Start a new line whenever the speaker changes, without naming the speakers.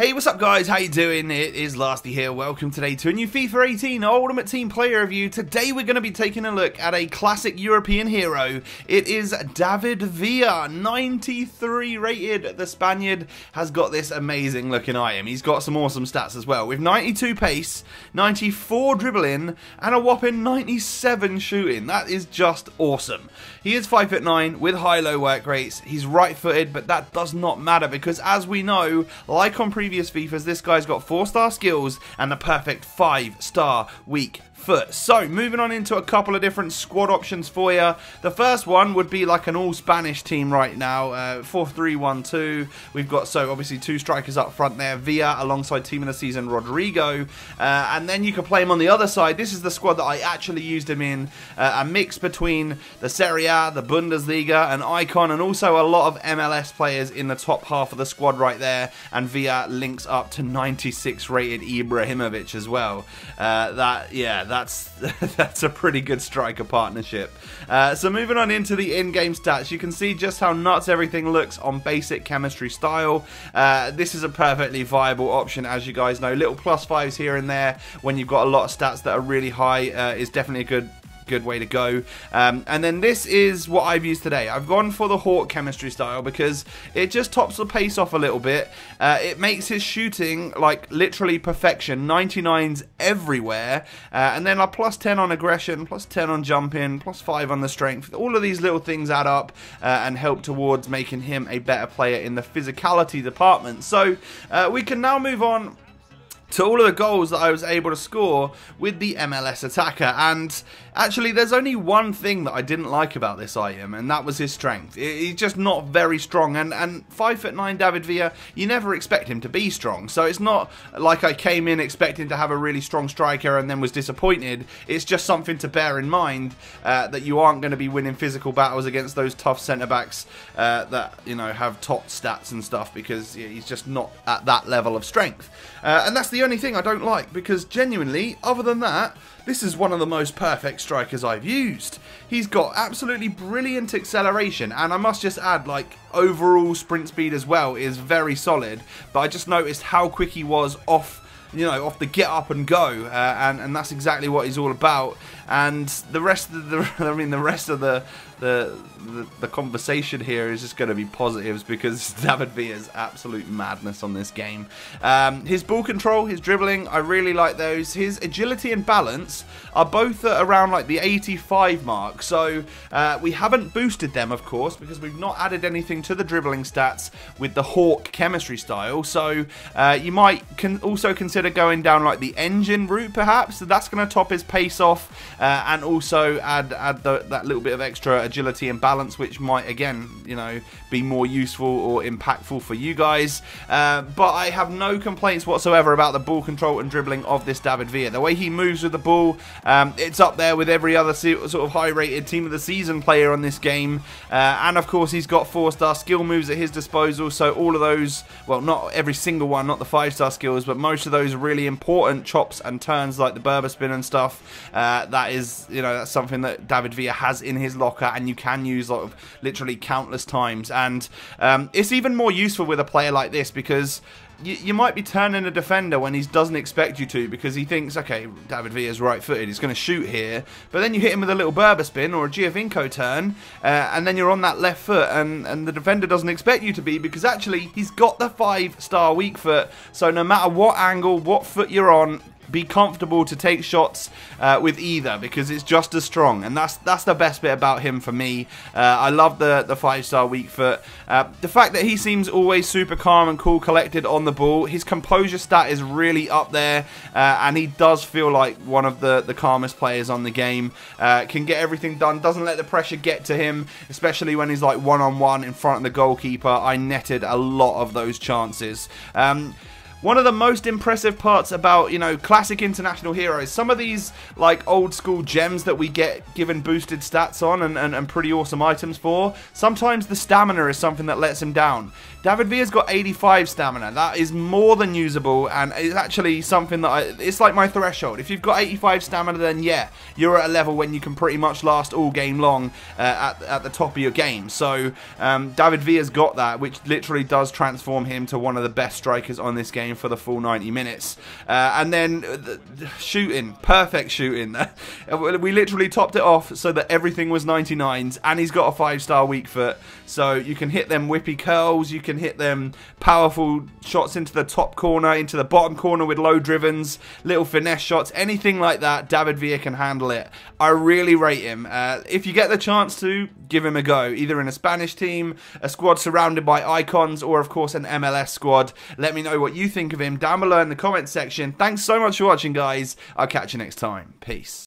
Hey, what's up guys, how you doing? It is Lasty here. Welcome today to a new FIFA 18 Ultimate Team player review. Today we're going to be taking a look at a classic European hero. It is David Villa, 93 rated. The Spaniard has got this amazing looking item. He's got some awesome stats as well, with 92 pace, 94 dribbling, and a whopping 97 shooting. That is just awesome. He is 5'9" with high-low work rates. He's right-footed, but that does not matter because, as we know, like on previous FIFAs, this guy's got 4-star skills and the perfect 5-star weak foot. So, moving on into a couple of different squad options for you. The first one would be like an all-Spanish team right now, 4-3-1-2. We've got, so obviously, two strikers up front there, Villa alongside Team of the Season Rodrigo, and then you can play him on the other side. This is the squad that I actually used him in, a mix between the Serie A, the Bundesliga, an icon, and also a lot of MLS players in the top half of the squad right there, and Villa links up to 96 rated Ibrahimovic as well. That's a pretty good striker partnership. So moving on into the in-game stats, you can see just how nuts everything looks on basic chemistry style. This is a perfectly viable option, as you guys know. Little +5s here and there when you've got a lot of stats that are really high is definitely a good way to go. And then this is what I've used today. I've gone for the Hawk chemistry style because it just tops the pace off a little bit. It makes his shooting like literally perfection, 99s everywhere, and then a +10 on aggression, +10 on jumping, +5 on the strength. All of these little things add up and help towards making him a better player in the physicality department. So we can now move on to all of the goals that I was able to score with the MLS attacker. And actually, there's only one thing that I didn't like about this item, and that was his strength. He's just not very strong, and 5'9" David Villa, you never expect him to be strong. So it's not like I came in expecting to have a really strong striker and then was disappointed. It's just something to bear in mind, that you aren't going to be winning physical battles against those tough centre-backs that, you know, have top stats and stuff, because he's just not at that level of strength. And that's the only thing I don't like, because genuinely, other than that, this is one of the most perfect strikers I've used. He's got absolutely brilliant acceleration, and I must just add, like, overall sprint speed as well is very solid, but I just noticed how quick he was off the get up and go, and that's exactly what he's all about. And the rest of the conversation here is just going to be positives, because David Villa's absolute madness on this game. His ball control, his dribbling, I really like those. His agility and balance are both at around like the 85 mark. So we haven't boosted them, of course, because we've not added anything to the dribbling stats with the Hawk chemistry style. So you might also consider going down like the engine route, perhaps. So that's going to top his pace off, and also add that little bit of extra agility and balance, which might, again, be more useful or impactful for you guys. But I have no complaints whatsoever about the ball control and dribbling of this David Villa. The way he moves with the ball, it's up there with every other sort of high-rated Team of the Season player on this game. And of course, he's got 4-star skill moves at his disposal. So all of those, well, not every single one, not the 5-star skills, but most of those really important chops and turns, like the Berber spin and stuff. That is, that's something that David Villa has in his locker, and you can use literally countless times. And it's even more useful with a player like this, because you might be turning a defender when he doesn't expect you to, because he thinks, okay, David Villa's right-footed, he's going to shoot here, but then you hit him with a little Berber spin or a Giovinco turn, and then you're on that left foot, and the defender doesn't expect you to be, because actually he's got the 5-star weak foot. So no matter what angle, what foot you're on, be comfortable to take shots with either, because it's just as strong, and that's the best bit about him for me. I love the 5-star weak foot. The fact that he seems always super calm and cool, collected on the ball. His composure stat is really up there, and he does feel like one of the calmest players on the game. Can get everything done, doesn't let the pressure get to him, especially when he's like one-on-one in front of the goalkeeper. I netted a lot of those chances. One of the most impressive parts about, classic international heroes, some of these like old school gems that we get given boosted stats on and pretty awesome items for, sometimes the stamina is something that lets him down. David Villa's got 85 stamina. That is more than usable, and it's actually something that it's like my threshold. If you've got 85 stamina, then yeah, you're at a level when you can pretty much last all game long at the top of your game. So David Villa's got that, which literally does transform him to one of the best strikers on this game. game for the full 90 minutes. And then shooting, perfect shooting. We literally topped it off so that everything was 99s, and he's got a 5-star weak foot, so you can hit them whippy curls, you can hit them powerful shots into the top corner, into the bottom corner with low drivens, little finesse shots, anything like that. David Villa can handle it. I really rate him. If you get the chance to, give him a go, either in a Spanish team, a squad surrounded by icons, or of course an MLS squad. Let me know what you think of him down below in the comment section. Thanks so much for watching, guys. I'll catch you next time. Peace.